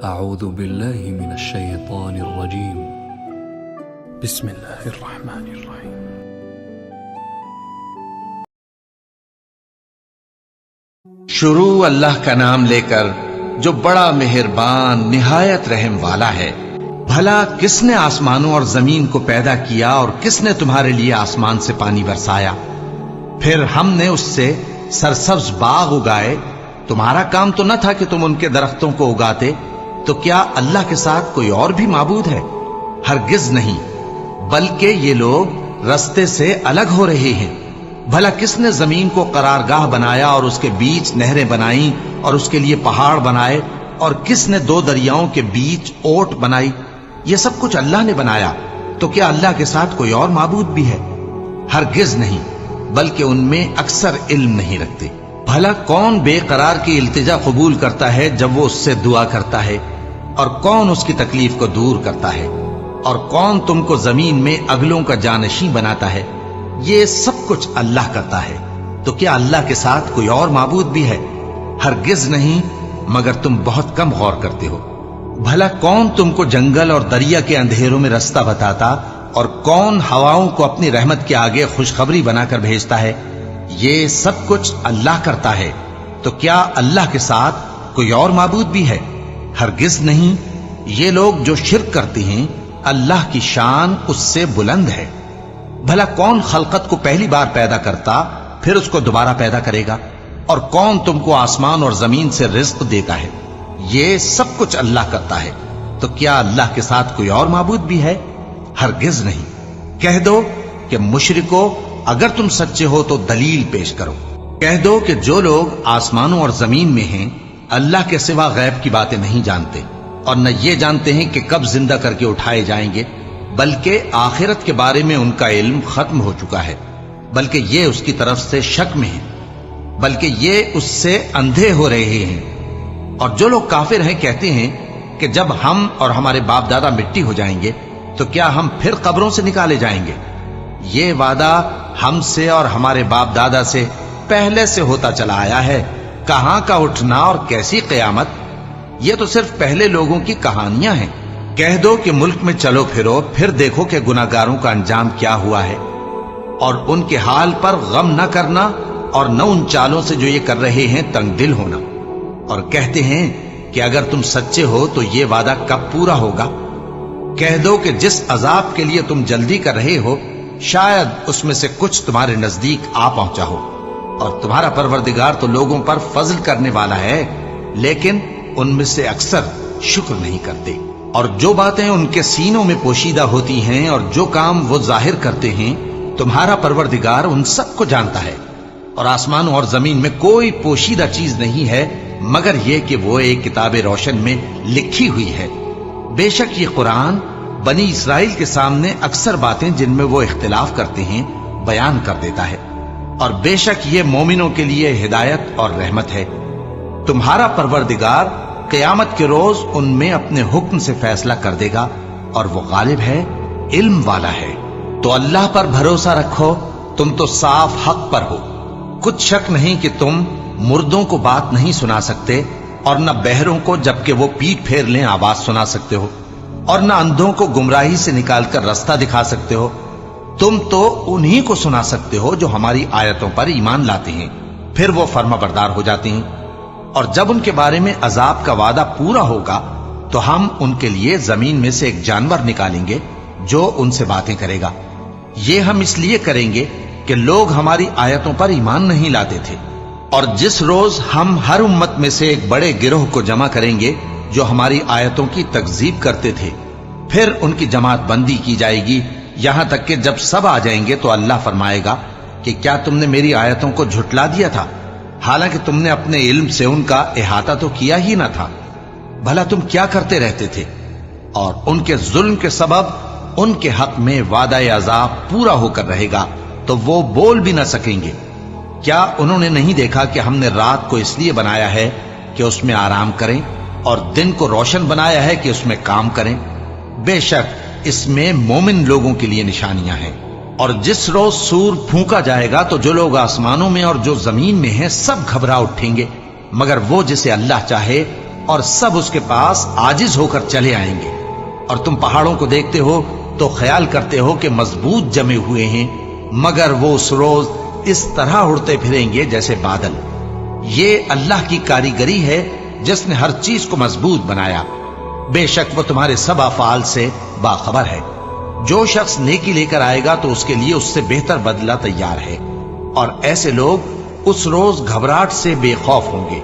أعوذ بالله من الشيطان الرجيم. بسم الله الرحمن الرحيم. شروع اللہ کا نام لے کر جو بڑا مہربان نہایت رحم والا ہے۔ بھلا کس نے آسمانوں اور زمین کو پیدا کیا اور کس نے تمہارے لیے آسمان سے پانی برسایا؟ پھر ہم نے اس سے سرسبز باغ اگائے۔ تمہارا کام تو نہ تھا کہ تم ان کے درختوں کو اگاتے؟ تو کیا اللہ کے ساتھ کوئی اور بھی معبود ہے؟ ہرگز نہیں، بلکہ یہ لوگ رستے سے الگ ہو رہے ہیں۔ بھلا کس نے زمین کو قرارگاہ بنایا اور اس کے بیچ نہریں بنائیں اور اس کے لیے پہاڑ بنائے، اور کس نے دو دریاؤں کے بیچ اوٹ بنائی؟ یہ سب کچھ اللہ نے بنایا۔ تو کیا اللہ کے ساتھ کوئی اور معبود بھی ہے؟ ہرگز نہیں، بلکہ ان میں اکثر علم نہیں رکھتے۔ بھلا کون بے قرار کی التجا قبول کرتا ہے جب وہ اس سے دعا کرتا ہے، اور کون اس کی تکلیف کو دور کرتا ہے، اور کون تم کو زمین میں اگلوں کا جانشین بناتا ہے؟ یہ سب کچھ اللہ کرتا ہے۔ تو کیا اللہ کے ساتھ کوئی اور معبود بھی ہے؟ ہرگز نہیں، مگر تم بہت کم غور کرتے ہو۔ بھلا کون تم کو جنگل اور دریا کے اندھیروں میں رستہ بتاتا، اور کون ہواؤں کو اپنی رحمت کے آگے خوشخبری بنا کر بھیجتا ہے؟ یہ سب کچھ اللہ کرتا ہے۔ تو کیا اللہ کے ساتھ کوئی اور معبود بھی ہے؟ ہرگز نہیں۔ یہ لوگ جو شرک کرتے ہیں، اللہ کی شان اس سے بلند ہے۔ بھلا کون خلقت کو پہلی بار پیدا کرتا پھر اس کو دوبارہ پیدا کرے گا؟ اور کون تم کو آسمان اور زمین سے رزق دیتا ہے؟ یہ سب کچھ اللہ کرتا ہے۔ تو کیا اللہ کے ساتھ کوئی اور معبود بھی ہے؟ ہرگز نہیں۔ کہہ دو کہ مشرکو، اگر تم سچے ہو تو دلیل پیش کرو۔ کہہ دو کہ جو لوگ آسمانوں اور زمین میں ہیں اللہ کے سوا غیب کی باتیں نہیں جانتے، اور نہ یہ جانتے ہیں کہ کب زندہ کر کے اٹھائے جائیں گے، بلکہ آخرت کے بارے میں ان کا علم ختم ہو چکا ہے، بلکہ یہ اس کی طرف سے شک میں ہیں، بلکہ یہ اس سے اندھے ہو رہے ہیں۔ اور جو لوگ کافر ہیں کہتے ہیں کہ جب ہم اور ہمارے باپ دادا مٹی ہو جائیں گے تو کیا ہم پھر قبروں سے نکالے جائیں گے؟ یہ وعدہ ہم سے اور ہمارے باپ دادا سے پہلے سے ہوتا چلا آیا ہے۔ کہاں کا اٹھنا اور کیسی قیامت؟ یہ تو صرف پہلے لوگوں کی کہانیاں ہیں۔ کہہ دو کہ ملک میں چلو پھرو، پھر دیکھو کہ گناہگاروں کا انجام کیا ہوا ہے، اور ان کے حال پر غم نہ کرنا، اور نہ ان چالوں سے جو یہ کر رہے ہیں تنگ دل ہونا۔ اور کہتے ہیں کہ اگر تم سچے ہو تو یہ وعدہ کب پورا ہوگا؟ کہہ دو کہ جس عذاب کے لیے تم جلدی کر رہے ہو شاید اس میں سے کچھ تمہارے نزدیک آ پہنچا ہو، اور تمہارا پروردگار تو لوگوں پر فضل کرنے والا ہے، لیکن ان میں سے اکثر شکر نہیں کرتے۔ اور جو باتیں ان کے سینوں میں پوشیدہ ہوتی ہیں اور جو کام وہ ظاہر کرتے ہیں، تمہارا پروردگار ان سب کو جانتا ہے۔ اور آسمانوں اور زمین میں کوئی پوشیدہ چیز نہیں ہے مگر یہ کہ وہ ایک کتاب روشن میں لکھی ہوئی ہے۔ بے شک یہ قرآن بنی اسرائیل کے سامنے اکثر باتیں جن میں وہ اختلاف کرتے ہیں بیان کر دیتا ہے، اور بے شک یہ مومنوں کے لیے ہدایت اور رحمت ہے۔ تمہارا پروردگار قیامت کے روز ان میں اپنے حکم سے فیصلہ کر دے گا، اور وہ غالب ہے، علم والا ہے۔ تو اللہ پر بھروسہ رکھو، تم تو صاف حق پر ہو۔ کچھ شک نہیں کہ تم مردوں کو بات نہیں سنا سکتے، اور نہ بہروں کو جبکہ وہ پیٹ پھیر لیں آواز سنا سکتے ہو، اور نہ اندھوں کو گمراہی سے نکال کر رستہ دکھا سکتے ہو۔ تم تو انہی کو سنا سکتے ہو جو ہماری آیتوں پر ایمان لاتے ہیں، پھر وہ فرما بردار ہو جاتے ہیں۔ اور جب ان کے بارے میں عذاب کا وعدہ پورا ہوگا تو ہم ان کے لیے زمین میں سے ایک جانور نکالیں گے جو ان سے باتیں کرے گا۔ یہ ہم اس لیے کریں گے کہ لوگ ہماری آیتوں پر ایمان نہیں لاتے تھے۔ اور جس روز ہم ہر امت میں سے ایک بڑے گروہ کو جمع کریں گے جو ہماری آیتوں کی تکذیب کرتے تھے، پھر ان کی جماعت بندی کی جائے گی، یہاں تک کہ جب سب آ جائیں گے تو اللہ فرمائے گا کہ کیا تم نے میری آیتوں کو جھٹلا دیا تھا، حالانکہ تم نے اپنے علم سے ان کا احاطہ تو کیا ہی نہ تھا؟ بھلا تم کیا کرتے رہتے تھے؟ اور ان کے ظلم کے سبب ان کے حق میں وعدہ عذاب پورا ہو کر رہے گا تو وہ بول بھی نہ سکیں گے۔ کیا انہوں نے نہیں دیکھا کہ ہم نے رات کو اس لیے بنایا ہے کہ اس میں آرام کریں، اور دن کو روشن بنایا ہے کہ اس میں کام کریں؟ بے شک اس میں مومن لوگوں کے لیے نشانیاں ہیں۔ اور جس روز سور پھونکا جائے گا تو جو لوگ آسمانوں میں اور جو زمین میں ہیں سب گھبرا اٹھیں گے، مگر وہ جسے اللہ چاہے اور سب اس کے پاس عاجز ہو کر چلے آئیں گے، اور تم پہاڑوں کو دیکھتے ہو تو خیال کرتے ہو کہ مضبوط جمے ہوئے ہیں، مگر وہ اس روز اس طرح اڑتے پھریں گے جیسے بادل۔ یہ اللہ کی کاریگری ہے جس نے ہر چیز کو مضبوط بنایا، بے شک وہ تمہارے سب افعال سے باخبر ہے۔ جو شخص نیکی لے کر آئے گا تو اس کے لیے اس سے بہتر بدلہ تیار ہے، اور ایسے لوگ اس روز گھبراہٹ سے بے خوف ہوں گے،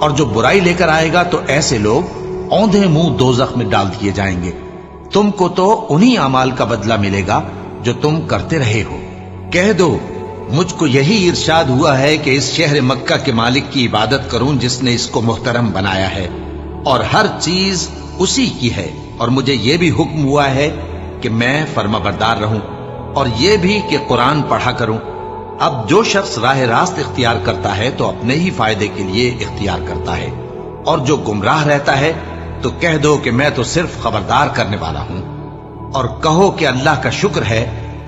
اور جو برائی لے کر آئے گا تو ایسے لوگ اوندھے منہ دوزخ میں ڈال دیے جائیں گے۔ تم کو تو انہی اعمال کا بدلہ ملے گا جو تم کرتے رہے ہو۔ کہہ دو مجھ کو یہی ارشاد ہوا ہے کہ اس شہر مکہ کے مالک کی عبادت کروں جس نے اس کو محترم بنایا ہے، اور ہر چیز اسی کی ہے، اور مجھے یہ بھی حکم ہوا ہے کہ میں فرما بردار رہوں، اور یہ بھی کہ قرآن پڑھا کروں۔ اب جو شخص راہ راست اختیار کرتا ہے تو اپنے ہی فائدے کے لیے اختیار کرتا ہے، اور جو گمراہ رہتا ہے تو کہہ دو کہ میں تو صرف خبردار کرنے والا ہوں۔ اور کہو کہ اللہ کا شکر ہے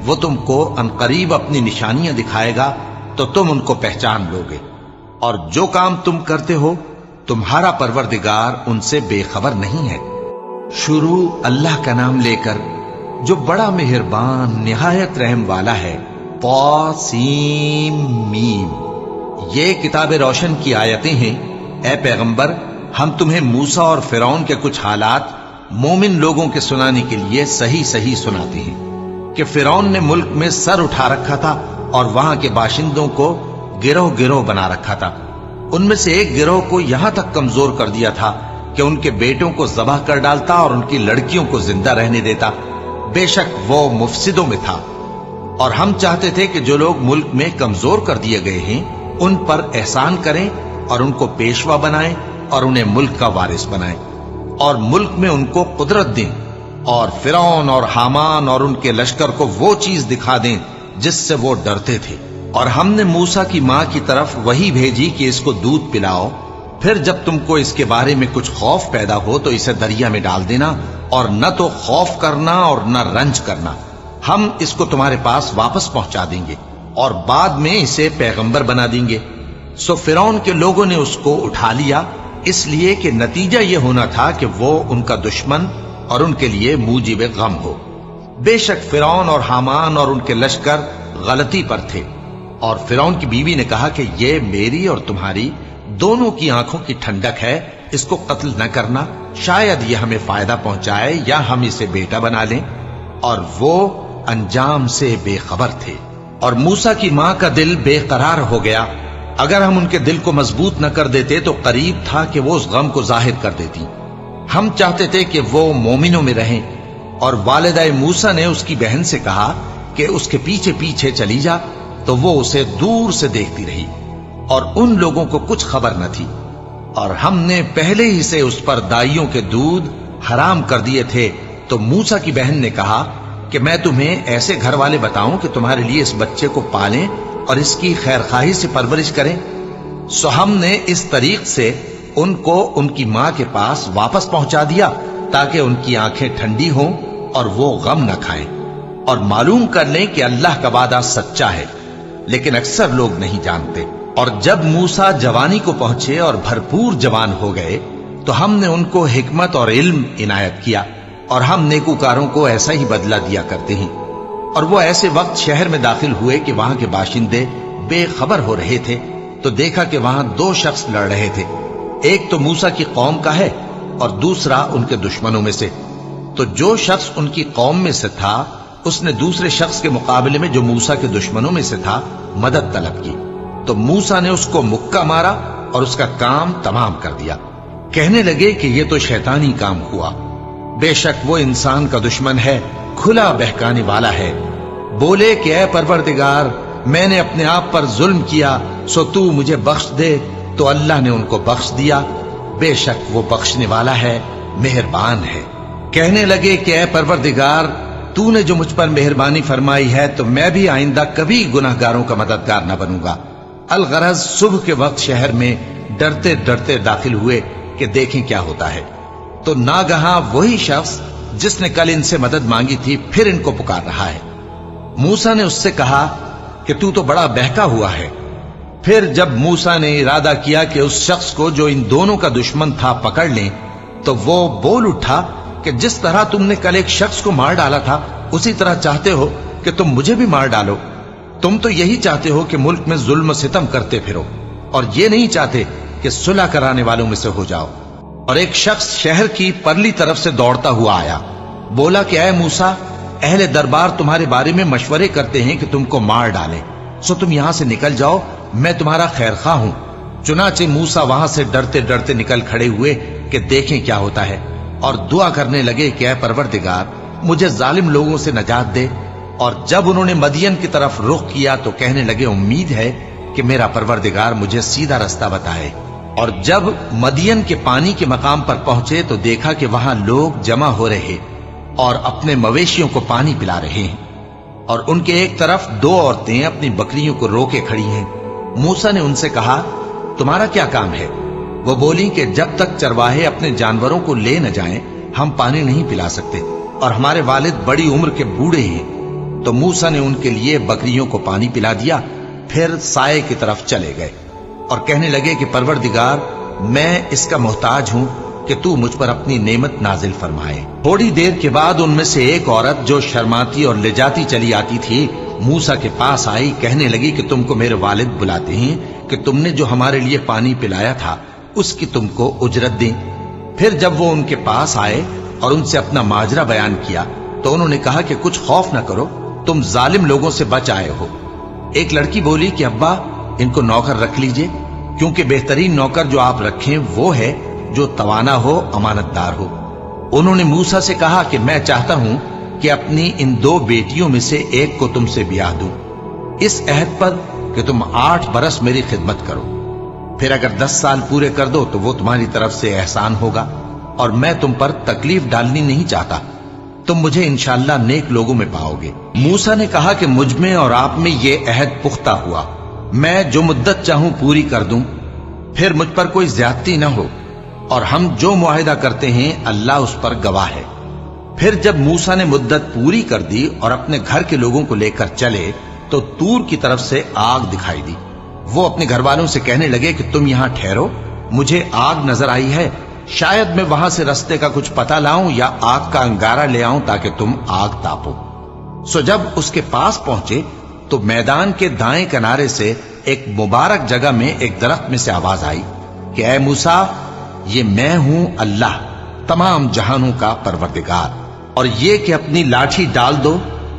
وہ تم کو عنقریب اپنی نشانیاں دکھائے گا تو تم ان کو پہچان لو گے، اور جو کام تم کرتے ہو تمہارا پروردگار ان سے بے خبر نہیں ہے۔ شروع اللہ کا نام لے کر جو بڑا مہربان نہایت رحم والا ہے۔ طاسیم۔ یہ کتاب روشن کی آیتیں ہیں۔ اے پیغمبر، ہم تمہیں موسیٰ اور فرعون کے کچھ حالات مومن لوگوں کے سنانے کے لیے صحیح صحیح سناتے ہیں کہ فرعون نے ملک میں سر اٹھا رکھا تھا اور وہاں کے باشندوں کو گروہ گروہ بنا رکھا تھا۔ ان میں سے ایک گروہ کو یہاں تک کمزور کر دیا تھا کہ ان کے بیٹوں کو ذبح کر ڈالتا اور ان کی لڑکیوں کو زندہ رہنے دیتا۔ بے شک وہ مفسدوں میں تھا، اور ہم چاہتے تھے کہ جو لوگ ملک میں کمزور کر دیے گئے ہیں ان پر احسان کریں اور ان کو پیشوا بنائیں اور انہیں ملک کا وارث بنائیں، اور ملک میں ان کو قدرت دیں، اور فرعون اور حامان اور ان کے لشکر کو وہ چیز دکھا دیں جس سے وہ ڈرتے تھے۔ اور ہم نے موسیٰ کی ماں کی طرف وحی بھیجی کہ اس کو دودھ پلاؤ، پھر جب تم کو اس کے بارے میں کچھ خوف پیدا ہو تو اسے دریا میں ڈال دینا، اور نہ تو خوف کرنا اور نہ رنج کرنا، ہم اس کو تمہارے پاس واپس پہنچا دیں گے اور بعد میں اسے پیغمبر بنا دیں گے۔ سو فرعون کے لوگوں نے اس کو اٹھا لیا، اس لیے کہ نتیجہ یہ ہونا تھا کہ وہ ان کا دشمن اور ان کے لیے موجب غم ہو۔ بے شک فرعون اور حامان اور ان کے لشکر غلطی پر تھے، اور فرعون کی بیوی نے کہا کہ یہ میری اور تمہاری دونوں کی آنکھوں کی ٹھنڈک ہے، اس کو قتل نہ کرنا، شاید یہ ہمیں فائدہ پہنچائے یا ہم اسے بیٹا بنا لیں۔ اور وہ انجام سے بے خبر تھے۔ اور موسیٰ کی ماں کا دل بے قرار ہو گیا، اگر ہم ان کے دل کو مضبوط نہ کر دیتے تو قریب تھا کہ وہ اس غم کو ظاہر کر دیتی۔ ہم چاہتے تھے کہ وہ مومنوں میں رہیں، اور والدہ موسیٰ نے اس کی بہن سے کہا کہ اس کے پیچھے پیچھے چلی جا، تو وہ اسے دور سے دیکھتی رہی، اور ان لوگوں کو کچھ خبر نہ تھی۔ اور ہم نے پہلے ہی سے اس پر دائیوں کے دودھ حرام کر دیے تھے، تو موسیٰ کی بہن نے کہا کہ میں تمہیں ایسے گھر والے بتاؤں کہ تمہارے لیے اس بچے کو پالیں اور اس کی خیر خواہی سے پرورش کریں۔ سو ہم نے اس طریق سے ان کو ان کی ماں کے پاس واپس پہنچا دیا تاکہ ان کی آنکھیں ٹھنڈی ہوں اور وہ غم نہ کھائیں، اور معلوم کر لیں کہ اللہ کا وعدہ سچا ہے، لیکن اکثر لوگ نہیں جانتے۔ اور جب موسیٰ جوانی کو پہنچے اور بھرپور جوان ہو گئے تو ہم نے ان کو حکمت اور علم عنایت کیا، اور ہم نیکوکاروں کو ایسا ہی بدلہ دیا کرتے ہیں۔ اور وہ ایسے وقت شہر میں داخل ہوئے کہ وہاں کے باشندے بے خبر ہو رہے تھے، تو دیکھا کہ وہاں دو شخص لڑ رہے تھے، ایک تو موسیٰ کی قوم کا ہے اور دوسرا ان کے دشمنوں میں سے۔ تو جو شخص ان کی قوم میں سے تھا اس نے دوسرے شخص کے مقابلے میں جو موسیٰ کے دشمنوں میں سے تھا مدد طلب کی، تو موسیٰ نے اس کو مکہ مارا اور اس کا کام تمام کر دیا۔ کہنے لگے کہ یہ تو شیطانی کام ہوا، بے شک وہ انسان کا دشمن ہے، کھلا بہکانے والا ہے۔ بولے کہ اے پروردگار، میں نے اپنے آپ پر ظلم کیا، سو تو مجھے بخش دے، تو اللہ نے ان کو بخش دیا، بے شک وہ بخشنے والا ہے، مہربان ہے۔ کہنے لگے کہ اے پروردگار، تو نے جو مجھ پر مہربانی فرمائی ہے تو میں بھی آئندہ کبھی گناہگاروں کا مددگار نہ بنوں گا۔ الغرض صبح کے وقت شہر میں ڈرتے ڈرتے داخل ہوئے کہ دیکھیں کیا ہوتا ہے، تو ناگہاں وہی شخص جس نے کل ان سے مدد مانگی تھی پھر ان کو پکار رہا ہے۔ موسیٰ نے اس سے کہا کہ تو بڑا بہکا ہوا ہے، پھر جب موسیٰ نے ارادہ کیا کہ اس شخص کو جو ان دونوں کا دشمن تھا پکڑ لیں، تو وہ بول اٹھا کہ جس طرح تم نے کل ایک شخص کو مار ڈالا تھا اسی طرح چاہتے ہو کہ تم مجھے بھی مار ڈالو۔ تم تو یہی چاہتے ہو کہ ملک میں ظلم و ستم کرتے پھرو، اور یہ نہیں چاہتے کہ صلح کرانے والوں میں سے ہو جاؤ۔ اور ایک شخص شہر کی پرلی طرف سے دوڑتا ہوا آیا، بولا کہ اے موسیٰ، اہل دربار تمہارے بارے میں مشورے کرتے ہیں کہ تم کو مار ڈالیں، سو تم یہاں سے نکل جاؤ، میں تمہارا خیر خواہ ہوں۔ چنانچہ موسیٰ وہاں سے ڈرتے ڈرتے نکل کھڑے ہوئے کہ دیکھیں کیا ہوتا ہے، اور دعا کرنے لگے کہ اے پروردگار مجھے ظالم لوگوں سے نجات دے۔ اور جب انہوں نے مدین کی طرف رخ کیا تو کہنے لگے امید ہے کہ میرا پروردگار مجھے سیدھا رستہ بتائے۔ اور جب مدین کے پانی کے مقام پر پہنچے تو دیکھا کہ وہاں لوگ جمع ہو رہے اور اپنے مویشیوں کو پانی پلا رہے ہیں، اور ان کے ایک طرف دو عورتیں اپنی بکریوں کو روکے کھڑی ہیں۔ موسیٰ نے ان سے کہا تمہارا کیا کام ہے؟ وہ بولی کہ جب تک چرواہے اپنے جانوروں کو لے نہ جائیں ہم پانی نہیں پلا سکتے، اور ہمارے والد بڑی عمر کے بوڑھے ہیں۔ تو موسیٰ نے ان کے لیے بکریوں کو پانی پلا دیا، پھر سائے کی طرف چلے گئے اور کہنے لگے کہ پروردگار میں اس کا محتاج ہوں کہ تو مجھ پر اپنی نعمت نازل فرمائے۔ تھوڑی دیر کے بعد ان میں سے ایک عورت جو شرماتی اور لجاتی چلی آتی تھی موسیٰ کے پاس آئی، کہنے لگی کہ تم کو میرے والد بلاتے ہیں کہ تم نے جو ہمارے لیے پانی پلایا تھا اس کی تم کو اجرت دیں۔ پھر جب وہ ان کے پاس آئے اور ان سے اپنا ماجرا بیان کیا تو انہوں نے کہا کہ کچھ خوف نہ کرو، تم ظالم لوگوں سے بچ آئے ہو۔ ایک لڑکی بولی کہ ابا ان کو نوکر رکھ لیجئے، کیونکہ بہترین نوکر جو آپ رکھیں وہ ہے جو توانا ہو، امانت دار ہو۔ انہوں نے موسیٰ سے کہا کہ میں چاہتا ہوں کہ اپنی ان دو بیٹیوں میں سے ایک کو تم سے بیاہ دوں، اس عہد پر کہ تم 8 برس میری خدمت کرو، پھر اگر 10 سال پورے کر دو تو وہ تمہاری طرف سے احسان ہوگا، اور میں تم پر تکلیف ڈالنی نہیں چاہتا، تم مجھے انشاءاللہ نیک لوگوں میں پاؤ گے۔ موسیٰ نے کہا کہ مجھ میں اور آپ میں یہ عہد پختہ ہوا، میں جو مدت چاہوں پوری کر دوں، پھر مجھ پر کوئی زیادتی نہ ہو، اور ہم جو معاہدہ کرتے ہیں اللہ اس پر گواہ ہے۔ پھر جب موسیٰ نے مدت پوری کر دی اور اپنے گھر کے لوگوں کو لے کر چلے تو طور کی طرف سے آگ دکھائی دی۔ وہ اپنے گھر والوں سے کہنے لگے کہ تم یہاں ٹھہرو، مجھے آگ نظر آئی ہے، شاید میں وہاں سے رستے کا کچھ پتہ لاؤں یا آگ کا انگارہ لے آؤں تاکہ تم آگ تاپو۔ سو جب اس کے پاس پہنچے تو میدان کے دائیں کنارے سے ایک مبارک جگہ میں ایک درخت میں سے آواز آئی کہ اے موسیٰ، یہ میں ہوں اللہ، تمام جہانوں کا پروردگار، اور یہ کہ اپنی لاٹھی ڈال دو۔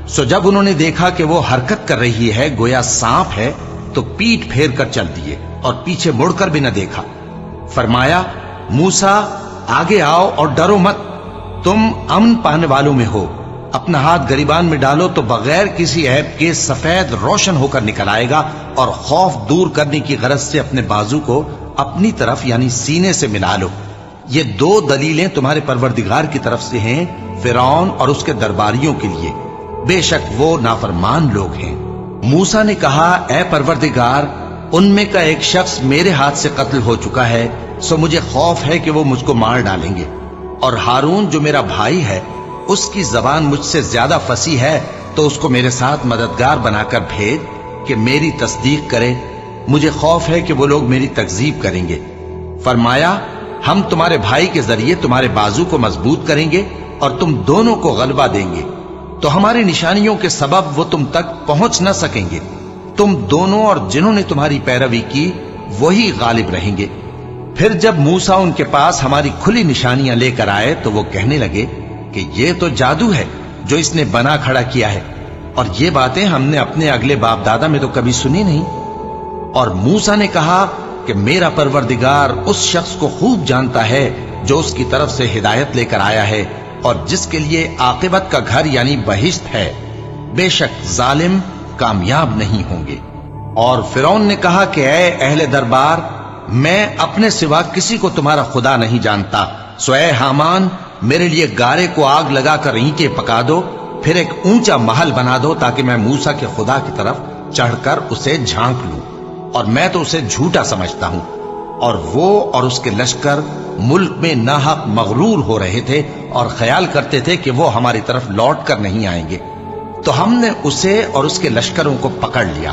سو جب انہوں نے دیکھا کہ وہ حرکت کر رہی ہے گویا سانپ ہے تو پیٹ پھیر کر چل دیے اور پیچھے مڑ کر بھی نہ دیکھا۔ فرمایا موسیٰ آگے آؤ اور ڈرو مت، تم امن پانے والوں میں ہو، اپنا ہاتھ گریبان میں ڈالو تو بغیر کسی عیب کے سفید روشن ہو کر نکل آئے گا، اور خوف دور کرنے کی غرض سے اپنے بازو کو اپنی طرف یعنی سینے سے ملا لو۔ یہ 2 دلیلیں تمہارے پروردگار کی طرف سے ہیں فرعون اور اس کے درباریوں کے لیے، بے شک وہ نافرمان لوگ ہیں۔ موسیٰ نے کہا اے پروردگار، ان میں کا ایک شخص میرے ہاتھ سے قتل ہو چکا ہے، سو مجھے خوف ہے کہ وہ مجھ کو مار ڈالیں گے، اور ہارون جو میرا بھائی ہے اس کی زبان مجھ سے زیادہ فصیح ہے، تو اس کو میرے ساتھ مددگار بنا کر بھیج کہ میری تصدیق کرے، مجھے خوف ہے کہ وہ لوگ میری تکذیب کریں گے۔ فرمایا ہم تمہارے بھائی کے ذریعے تمہارے بازو کو مضبوط کریں گے اور تم دونوں کو غلبہ دیں گے، تو ہماری نشانیوں کے سبب وہ تم تک پہنچ نہ سکیں گے، تم دونوں اور جنہوں نے تمہاری پیروی کی وہی غالب رہیں گے۔ پھر جب موسیٰ ان کے پاس ہماری کھلی نشانیاں لے کر آئے تو وہ کہنے لگے کہ یہ تو جادو ہے جو اس نے بنا کھڑا کیا ہے، اور یہ باتیں ہم نے اپنے اگلے باپ دادا میں تو کبھی سنی نہیں۔ اور موسیٰ نے کہا کہ میرا پروردگار اس شخص کو خوب جانتا ہے جو اس کی طرف سے ہدایت لے کر آیا ہے اور جس کے لیے عاقبت کا گھر یعنی بہشت ہے، بے شک ظالم کامیاب نہیں ہوں گے۔ اور فرعون نے کہا کہ اے اہل دربار، میں اپنے سوا کسی کو تمہارا خدا نہیں جانتا، سو اے حامان میرے لیے گارے کو آگ لگا کر اینٹیں پکا دو، پھر ایک اونچا محل بنا دو تاکہ میں موسیٰ کے خدا کی طرف چڑھ کر اسے جھانک لوں، اور میں تو اسے جھوٹا سمجھتا ہوں۔ اور وہ اور اس کے لشکر ملک میں ناحق مغرور ہو رہے تھے اور خیال کرتے تھے کہ وہ ہماری طرف لوٹ کر نہیں آئیں گے، تو ہم نے اسے اور اس کے لشکروں کو پکڑ لیا،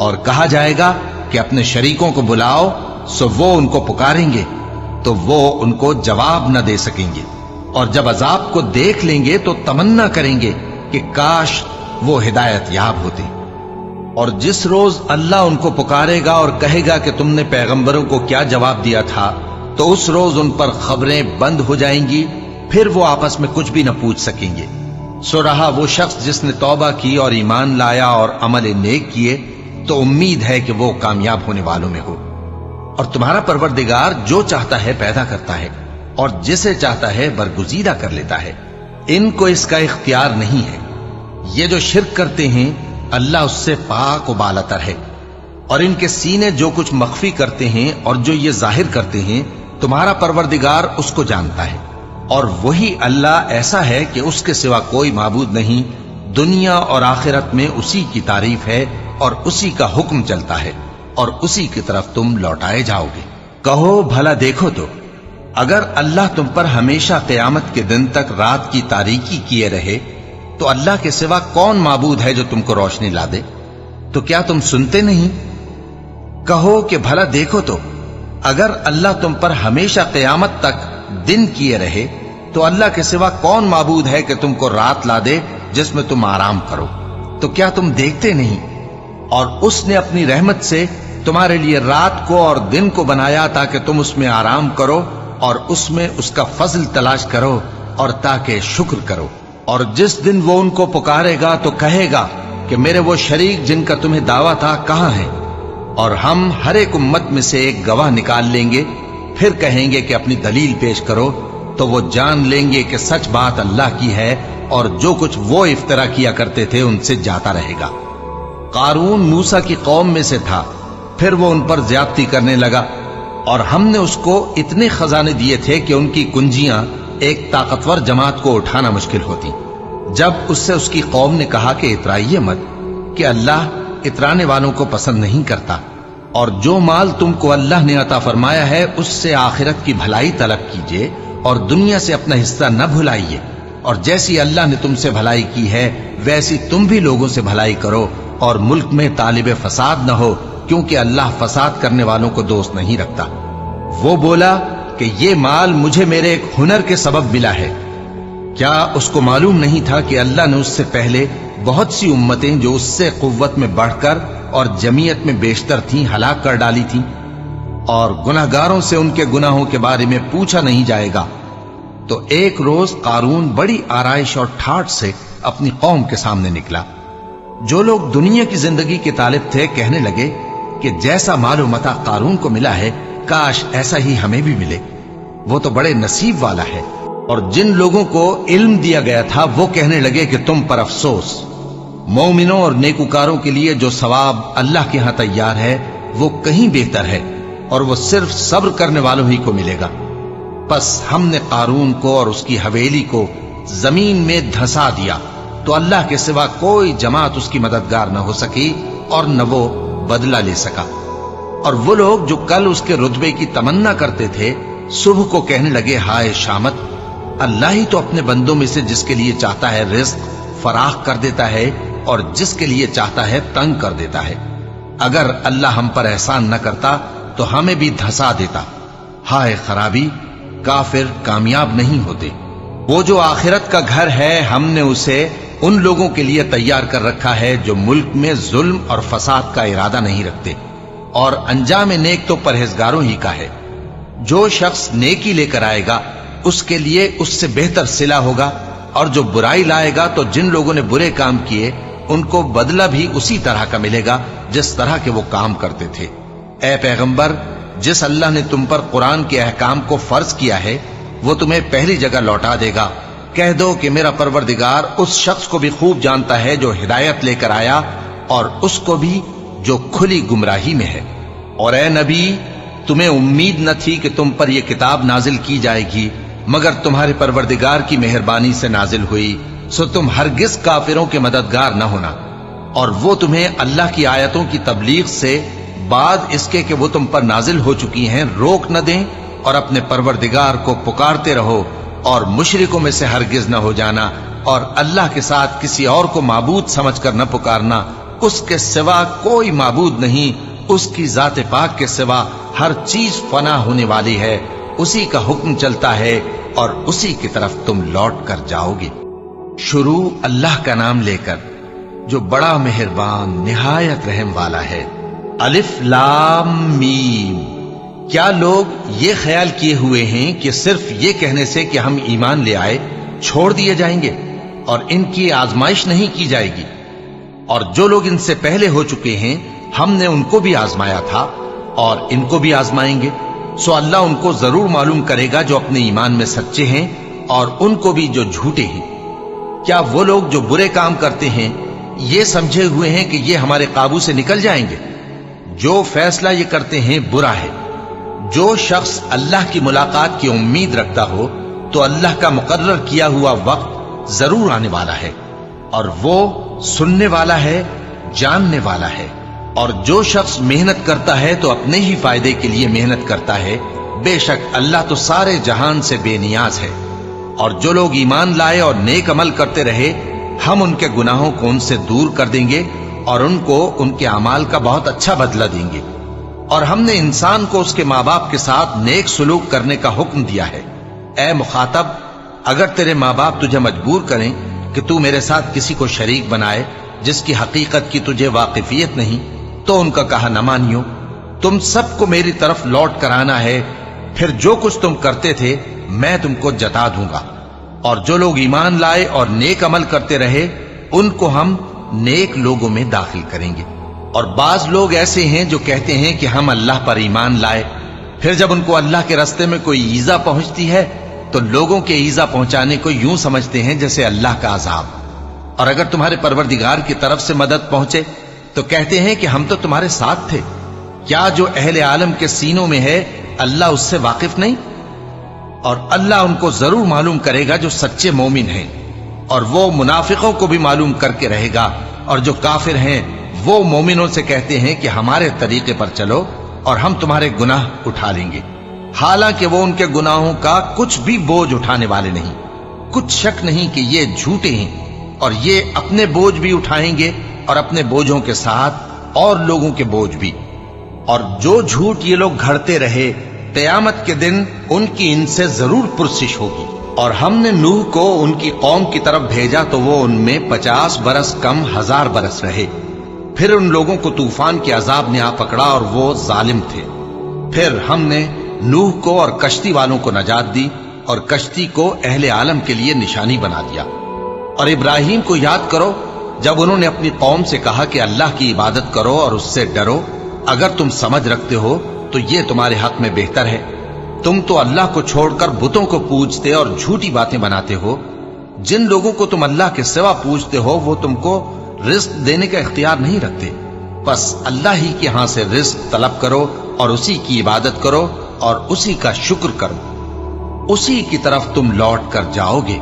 اور کہا جائے گا کہ اپنے شریکوں کو بلاؤ، سو وہ ان کو پکاریں گے تو وہ ان کو جواب نہ دے سکیں گے، اور جب عذاب کو دیکھ لیں گے تو تمنا کریں گے کہ کاش وہ ہدایت یاب ہوتے۔ اور جس روز اللہ ان کو پکارے گا اور کہے گا کہ تم نے پیغمبروں کو کیا جواب دیا تھا، تو اس روز ان پر خبریں بند ہو جائیں گی، پھر وہ آپس میں کچھ بھی نہ پوچھ سکیں گے۔ سو رہا وہ شخص جس نے توبہ کی اور ایمان لایا اور عمل نیک کیے تو امید ہے کہ وہ کامیاب ہونے والوں میں ہو۔ اور تمہارا پروردگار جو چاہتا ہے پیدا کرتا ہے اور جسے چاہتا ہے برگزیدہ کر لیتا ہے، ان کو اس کا اختیار نہیں ہے۔ یہ جو شرک کرتے ہیں اللہ اس سے پاک و بالاتر ہے، اور ان کے سینے جو کچھ مخفی کرتے ہیں اور جو یہ ظاہر کرتے ہیں تمہارا پروردگار اس کو جانتا ہے۔ اور وہی اللہ ایسا ہے کہ اس کے سوا کوئی معبود نہیں، دنیا اور آخرت میں اسی کی تعریف ہے اور اسی کا حکم چلتا ہے، اور اسی کی طرف تم لوٹائے جاؤ گے۔ کہو بھلا دیکھو تو اگر اللہ تم پر ہمیشہ قیامت کے دن تک رات کی تاریکی کیے رہے تو اللہ کے سوا کون معبود ہے جو تم کو روشنی لا دے؟ تو کیا تم سنتے نہیں؟ کہو کہ بھلا دیکھو تو اگر اللہ تم پر ہمیشہ قیامت تک دن کیے رہے تو اللہ کے سوا کون معبود ہے کہ تم کو رات لا دے جس میں تم آرام کرو؟ تو کیا تم دیکھتے نہیں؟ اور اس نے اپنی رحمت سے تمہارے لیے رات کو اور دن کو بنایا تاکہ تم اس میں آرام کرو اور اس میں اس کا فضل تلاش کرو اور تاکہ شکر کرو۔ اور جس دن وہ ان کو پکارے گا تو کہے گا کہ میرے وہ شریک جن کا تمہیں دعویٰ تھا کہاں ہیں؟ اور ہم ہر ایک امت میں سے ایک گواہ نکال لیں گے، پھر کہیں گے کہ اپنی دلیل پیش کرو، تو وہ جان لیں گے کہ سچ بات اللہ کی ہے اور جو کچھ وہ افطرا کیا کرتے تھے ان سے جاتا رہے گا۔ قارون موسیٰ کی قوم میں سے تھا، پھر وہ ان پر زیادتی کرنے لگا، اور ہم نے اس کو اتنے خزانے دیے تھے کہ ان کی کنجیاں ایک طاقتور جماعت کو اٹھانا مشکل ہوتی۔ جب اس سے اس کی قوم نے کہا کہ اترائیے مت، کہ اللہ اترانے والوں کو پسند نہیں کرتا، اور جو مال تم کو اللہ نے عطا فرمایا ہے اس سے آخرت کی بھلائی طلب کیجیے اور دنیا سے اپنا حصہ نہ بھلائیے، اور جیسی اللہ نے تم سے بھلائی کی ہے ویسی تم بھی لوگوں سے بھلائی کرو، اور ملک میں طالب فساد نہ ہو، کیونکہ اللہ فساد کرنے والوں کو دوست نہیں رکھتا۔ وہ بولا کہ یہ مال مجھے میرے ایک ہنر کے سبب ملا ہے۔ کیا اس کو معلوم نہیں تھا کہ اللہ نے اس سے پہلے بہت سی امتیں جو اس سے قوت میں بڑھ کر اور جمعیت میں بیشتر تھیں ہلاک کر ڈالی تھیں، اور گناہگاروں سے ان کے گناہوں کے بارے میں پوچھا نہیں جائے گا؟ تو ایک روز قارون بڑی آرائش اور ٹھاٹھ سے اپنی قوم کے سامنے نکلا۔ جو لوگ دنیا کی زندگی کے طالب تھے کہنے لگے کہ جیسا مال و متاع قارون کو ملا ہے کاش ایسا ہی ہمیں بھی ملے، وہ تو بڑے نصیب والا ہے۔ اور جن لوگوں کو علم دیا گیا تھا وہ کہنے لگے کہ تم پر افسوس، مومنوں اور نیکوکاروں کے لیے جو ثواب اللہ کے ہاں تیار ہے وہ کہیں بہتر ہے، اور وہ صرف صبر کرنے والوں ہی کو ملے گا۔ پس ہم نے قارون کو اور اس کی حویلی کو زمین میں دھسا دیا تو اللہ کے سوا کوئی جماعت اس کی مددگار نہ ہو سکی اور نہ وہ بدلہ لے سکا۔ اور وہ لوگ جو کل اس کے رتبے کی تمنا کرتے تھے صبح کو کہنے لگے ہائے شامت، اللہ ہی تو اپنے بندوں میں سے جس کے لیے چاہتا ہے رزق فراخ کر دیتا ہے اور جس کے لیے چاہتا ہے تنگ کر دیتا ہے۔ اگر اللہ ہم پر احسان نہ کرتا تو ہمیں بھی دھسا دیتا۔ ہائے خرابی، کافر کامیاب نہیں ہوتے۔ وہ جو آخرت کا گھر ہے ہم نے اسے ان لوگوں کے لیے تیار کر رکھا ہے جو ملک میں ظلم اور فساد کا ارادہ نہیں رکھتے، اور انجام نیک تو پرہیزگاروں ہی کا ہے۔ جو شخص نیکی لے کر آئے گا اس کے لیے اس سے بہتر صلہ ہوگا، اور جو برائی لائے گا تو جن لوگوں نے برے کام کیے ان کو بدلہ بھی اسی طرح کا ملے گا جس طرح کے وہ کام کرتے تھے۔ اے پیغمبر، جس اللہ نے تم پر قرآن کے احکام کو فرض کیا ہے وہ تمہیں پہلی جگہ لوٹا دے گا۔ کہہ دو کہ میرا پروردگار اس شخص کو بھی خوب جانتا ہے جو ہدایت لے کر آیا اور اس کو بھی جو کھلی گمراہی میں ہے۔ اور اے نبی، تمہیں امید نہ تھی کہ تم پر یہ کتاب نازل کی جائے گی مگر تمہارے پروردگار کی مہربانی سے نازل ہوئی، سو تم ہرگز کافروں کے مددگار نہ ہونا، اور وہ تمہیں اللہ کی آیتوں کی تبلیغ سے بعد اس کے کہ وہ تم پر نازل ہو چکی ہیں روک نہ دیں، اور اپنے پروردگار کو پکارتے رہو اور مشرکوں میں سے ہرگز نہ ہو جانا، اور اللہ کے ساتھ کسی اور کو معبود سمجھ کر نہ پکارنا، اس کے سوا کوئی معبود نہیں، اس کی ذات پاک کے سوا ہر چیز فنا ہونے والی ہے، اسی کا حکم چلتا ہے اور اسی کی طرف تم لوٹ کر جاؤ گے۔ شروع اللہ کا نام لے کر جو بڑا مہربان نہایت رحم والا ہے۔ الف لام میم۔ کیا لوگ یہ خیال کیے ہوئے ہیں کہ صرف یہ کہنے سے کہ ہم ایمان لے آئے چھوڑ دیے جائیں گے اور ان کی آزمائش نہیں کی جائے گی؟ اور جو لوگ ان سے پہلے ہو چکے ہیں ہم نے ان کو بھی آزمایا تھا اور ان کو بھی آزمائیں گے، سو اللہ ان کو ضرور معلوم کرے گا جو اپنے ایمان میں سچے ہیں اور ان کو بھی جو جھوٹے ہیں۔ کیا وہ لوگ جو برے کام کرتے ہیں یہ سمجھے ہوئے ہیں کہ یہ ہمارے قابو سے نکل جائیں گے؟ جو فیصلہ یہ کرتے ہیں برا ہے۔ جو شخص اللہ کی ملاقات کی امید رکھتا ہو تو اللہ کا مقرر کیا ہوا وقت ضرور آنے والا ہے، اور وہ سننے والا ہے، جاننے والا ہے۔ اور جو شخص محنت کرتا ہے تو اپنے ہی فائدے کے لیے محنت کرتا ہے، بے شک اللہ تو سارے جہان سے بے نیاز ہے۔ اور جو لوگ ایمان لائے اور نیک عمل کرتے رہے ہم ان کے گناہوں کو ان سے دور کر دیں گے اور ان کو ان کے اعمال کا بہت اچھا بدلہ دیں گے۔ اور ہم نے انسان کو اس کے ماں باپ کے ساتھ نیک سلوک کرنے کا حکم دیا ہے۔ اے مخاطب، اگر تیرے ماں باپ تجھے مجبور کریں کہ تو میرے ساتھ کسی کو شریک بنائے جس کی حقیقت کی تجھے واقفیت نہیں، تو ان کا کہا نہ مانیو۔ تم سب کو میری طرف لوٹ کر آنا ہے، پھر جو کچھ تم کرتے تھے میں تم کو جتا دوں گا۔ اور جو لوگ ایمان لائے اور نیک عمل کرتے رہے ان کو ہم نیک لوگوں میں داخل کریں گے۔ اور بعض لوگ ایسے ہیں جو کہتے ہیں کہ ہم اللہ پر ایمان لائے، پھر جب ان کو اللہ کے راستے میں کوئی ایذا پہنچتی ہے تو لوگوں کے ایذا پہنچانے کو یوں سمجھتے ہیں جیسے اللہ کا عذاب۔ اور اگر تمہارے پروردگار کی طرف سے مدد پہنچے تو کہتے ہیں کہ ہم تو تمہارے ساتھ تھے۔ کیا جو اہل عالم کے سینوں میں ہے اللہ اس سے واقف نہیں؟ اور اللہ ان کو ضرور معلوم کرے گا جو سچے مومن ہیں، اور وہ منافقوں کو بھی معلوم کر کے رہے گا۔ اور جو کافر ہیں وہ مومنوں سے کہتے ہیں کہ ہمارے طریقے پر چلو اور ہم تمہارے گناہ اٹھا لیں گے، حالانکہ وہ ان کے گناہوں کا کچھ بھی بوجھ اٹھانے والے نہیں۔ کچھ شک نہیں کہ یہ جھوٹے ہیں، اور یہ اپنے بوجھ بھی اٹھائیں گے اور اپنے بوجھوں کے ساتھ اور لوگوں کے بوجھ بھی۔ اور جو جھوٹ یہ لوگ گھڑتے رہے قیامت کے دن ان کی ان سے ضرور پرسش ہوگی۔ اور ہم نے نوح کو ان کی قوم کی طرف بھیجا تو وہ ان میں 50 برس کم 1000 برس رہے۔ پھر ان لوگوں کو طوفان کے عذاب نے آ پکڑا اور وہ ظالم تھے۔ پھر ہم نے نوح کو اور کشتی والوں کو نجات دی اور کشتی کو اہل عالم کے لیے نشانی بنا دیا۔ اور ابراہیم کو یاد کرو جب انہوں نے اپنی قوم سے کہا کہ اللہ کی عبادت کرو اور اس سے ڈرو، اگر تم سمجھ رکھتے ہو تو یہ تمہارے حق میں بہتر ہے۔ تم تو اللہ کو چھوڑ کر بتوں کو پوجتے اور جھوٹی باتیں بناتے ہو۔ جن لوگوں کو تم اللہ کے سوا پوجتے ہو وہ تم کو رزق دینے کا اختیار نہیں رکھتے، بس اللہ ہی کے ہاں سے رزق طلب کرو اور اسی کی عبادت کرو اور اسی کا شکر کرو، اسی کی طرف تم لوٹ کر جاؤ گے۔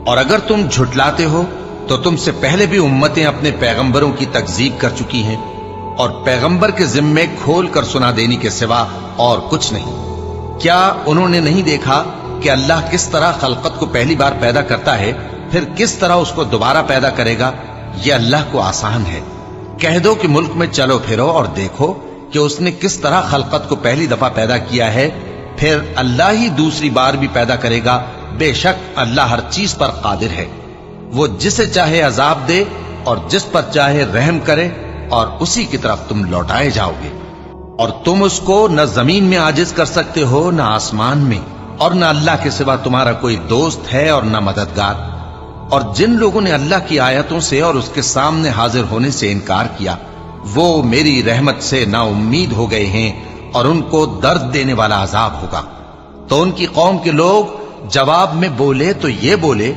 اور اگر تم جھٹلاتے ہو تو تم سے پہلے بھی امتیں اپنے پیغمبروں کی تکذیب کر چکی ہیں، اور پیغمبر کے ذمے کھول کر سنا دینے کے سوا اور کچھ نہیں۔ کیا انہوں نے نہیں دیکھا کہ اللہ کس طرح خلقت کو پہلی بار پیدا کرتا ہے پھر کس طرح اس کو دوبارہ پیدا کرے گا؟ یہ اللہ کو آسان ہے۔ کہہ دو کہ ملک میں چلو پھرو اور دیکھو کہ اس نے کس طرح خلقت کو پہلی دفعہ پیدا کیا ہے، پھر اللہ ہی دوسری بار بھی پیدا کرے گا۔ بے شک اللہ ہر چیز پر قادر ہے۔ وہ جسے چاہے عذاب دے اور جس پر چاہے رحم کرے، اور اسی کی طرف تم لوٹائے جاؤ گے۔ اور تم اس کو نہ زمین میں عاجز کر سکتے ہو نہ آسمان میں، اور نہ اللہ کے سوا تمہارا کوئی دوست ہے اور نہ مددگار۔ اور جن لوگوں نے اللہ کی آیتوں سے اور اس کے سامنے حاضر ہونے سے انکار کیا وہ میری رحمت سے نا امید ہو گئے ہیں، اور ان کو درد دینے والا عذاب ہوگا۔ تو ان کی قوم کے لوگ جواب میں بولے تو یہ بولے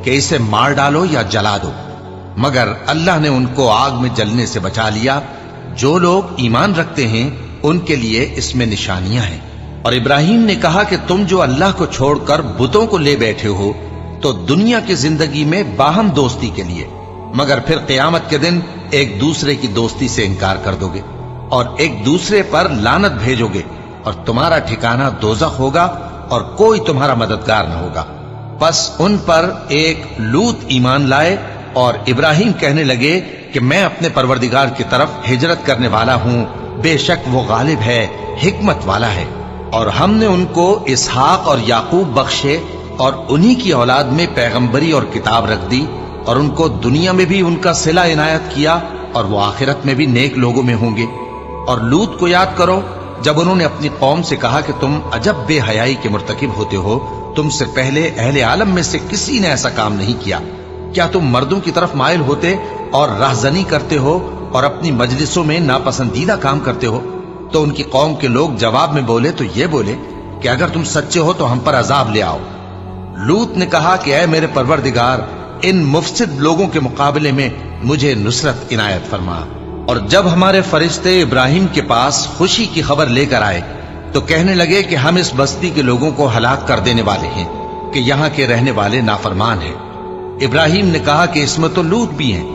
کہ اسے مار ڈالو یا جلا دو، مگر اللہ نے ان کو آگ میں جلنے سے بچا لیا۔ جو لوگ ایمان رکھتے ہیں ان کے لیے اس میں نشانیاں ہیں۔ اور ابراہیم نے کہا کہ تم جو اللہ کو چھوڑ کر بتوں کو لے بیٹھے ہو تو دنیا کی زندگی میں باہم دوستی کے لیے، مگر پھر قیامت کے دن ایک دوسرے کی دوستی سے انکار کر دو گے اور ایک دوسرے پر لعنت بھیجو گے، اور تمہارا ٹھکانہ دوزخ ہوگا اور کوئی تمہارا مددگار نہ ہوگا۔ پس ان پر ایک لوط ایمان لائے، اور ابراہیم کہنے لگے کہ کہ میں اپنے پروردگار کی طرف ہجرت کرنے والا ہوں، بے شک وہ غالب ہے، حکمت والا ہے۔ اور ہم نے ان کو اسحاق اور یعقوب بخشے اور انہی کی اولاد میں پیغمبری اور کتاب رکھ دی، اور ان کو دنیا میں بھی ان کا صلہ عنایت کیا، اور وہ آخرت میں بھی نیک لوگوں میں ہوں گے۔ اور لوط کو یاد کرو جب انہوں نے اپنی قوم سے کہا کہ تم عجب بے حیائی کے مرتکب ہوتے ہو، تم سے پہلے اہل عالم میں سے کسی نے ایسا کام نہیں کیا۔ کیا تم مردوں کی طرف مائل ہوتے اور رہزنی کرتے ہو اور اپنی مجلسوں میں ناپسندیدہ کام کرتے ہو؟ تو ان کی قوم کے لوگ جواب میں بولے تو یہ بولے کہ اگر تم سچے ہو تو ہم پر عذاب لے آؤ۔ لوط نے کہا کہ اے میرے پروردگار، ان مفسد لوگوں کے مقابلے میں مجھے نصرت عنایت فرما۔ اور جب ہمارے فرشتے ابراہیم کے پاس خوشی کی خبر لے کر آئے تو کہنے لگے کہ ہم اس بستی کے لوگوں کو ہلاک کر دینے والے ہیں کہ یہاں کے رہنے والے نافرمان ہیں۔ ابراہیم نے کہا کہ اس میں تو لوط بھی ہیں۔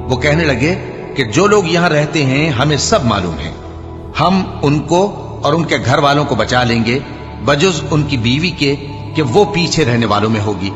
وہ کہنے لگے کہ جو لوگ یہاں رہتے ہیں ہمیں سب معلوم ہے، ہم ان کو اور ان کے گھر والوں کو بچا لیں گے بجز ان کی بیوی کے کہ وہ پیچھے رہنے والوں میں ہوگی۔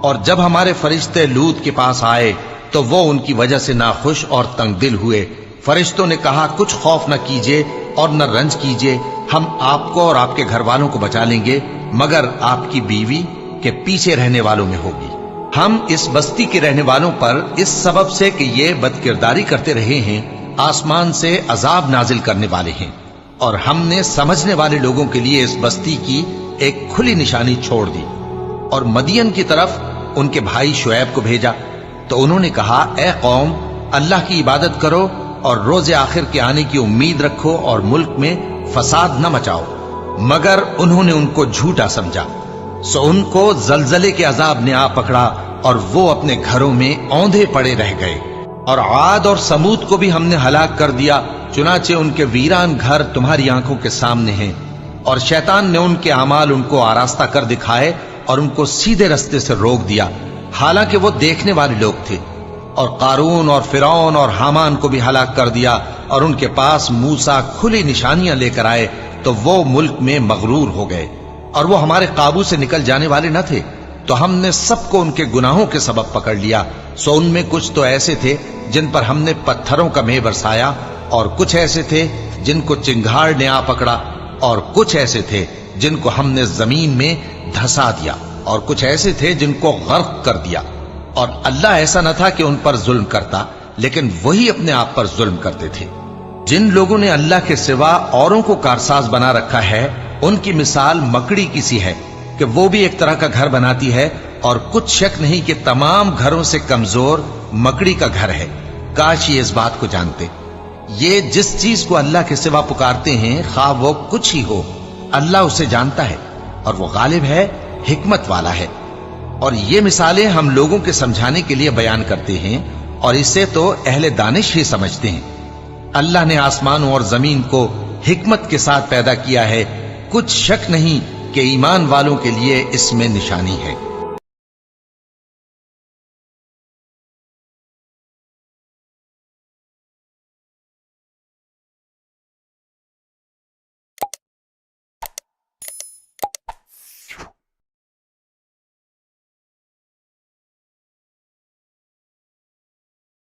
اور جب ہمارے فرشتے لوط کے پاس آئے تو وہ ان کی وجہ سے ناخوش اور تنگ دل ہوئے۔ فرشتوں نے کہا کچھ خوف نہ کیجیے اور نہ رنج کیجیے، ہم آپ کو اور آپ کے گھر والوں کو بچا لیں گے، مگر آپ کی بیوی کے پیچھے رہنے والوں میں ہوگی۔ ہم اس بستی کے رہنے والوں پر اس سبب سے کہ یہ بدکرداری کرتے رہے ہیں آسمان سے عذاب نازل کرنے والے ہیں، اور ہم نے سمجھنے والے لوگوں کے لیے اس بستی کی ایک کھلی نشانی چھوڑ دی۔ اور مدین کی طرف ان کے بھائی شعیب کو بھیجا تو انہوں نے کہا اے قوم، اللہ کی عبادت کرو اور روز آخر کے آنے کی امید رکھو اور ملک میں فساد نہ مچاؤ، مگر انہوں نے ان کو جھوٹا سمجھا، سو ان کو زلزلے کے عذاب نے آ پکڑا اور وہ اپنے گھروں میں اوندھے پڑے رہ گئے۔ اور عاد اور سمود کو بھی ہم نے ہلاک کر دیا، چنانچہ ان کے ویران گھر تمہاری آنکھوں کے سامنے ہیں، اور شیطان نے ان کے اعمال ان کو آراستہ کر دکھائے اور ان کو سیدھے رستے سے روک دیا، حالانکہ وہ دیکھنے والے لوگ تھے۔ اور قارون اور فرعون اور حامان کو بھی ہلاک کر دیا، اور ان کے پاس موسیٰ کھلی نشانیاں لے کر آئے تو وہ ملک میں مغرور ہو گئے، اور وہ ہمارے قابو سے نکل جانے والے نہ تھے، تو ہم نے سب کو ان کے گناہوں کے سبب پکڑ لیا۔ سو ان میں کچھ تو ایسے تھے جن پر ہم نے پتھروں کا مے برسایا، اور کچھ ایسے تھے جن کو چنگھاڑ نے آ پکڑا، اور کچھ ایسے تھے جن کو ہم نے زمین میں دھسا دیا، اور کچھ ایسے تھے جن کو غرق کر دیا۔ اور اللہ ایسا نہ تھا کہ ان پر ظلم کرتا، لیکن وہی اپنے آپ پر ظلم کرتے تھے۔ جن لوگوں نے اللہ کے سوا اوروں کو کارساز بنا رکھا ہے، ان کی مثال مکڑی کی سی ہے کہ وہ بھی ایک طرح کا گھر بناتی ہے، اور کچھ شک نہیں کہ تمام گھروں سے کمزور مکڑی کا گھر ہے۔ کاش یہ اس بات کو جانتے۔ یہ جس چیز کو اللہ کے سوا پکارتے ہیں، خواہ وہ کچھ ہی ہو، اللہ اسے جانتا ہے، اور وہ غالب ہے، حکمت والا ہے۔ اور یہ مثالیں ہم لوگوں کے سمجھانے کے لیے بیان کرتے ہیں، اور اسے تو اہل دانش ہی سمجھتے ہیں۔ اللہ نے آسمانوں اور زمین کو حکمت کے ساتھ پیدا کیا ہے، کچھ شک نہیں کہ ایمان والوں کے لیے اس میں نشانی ہے۔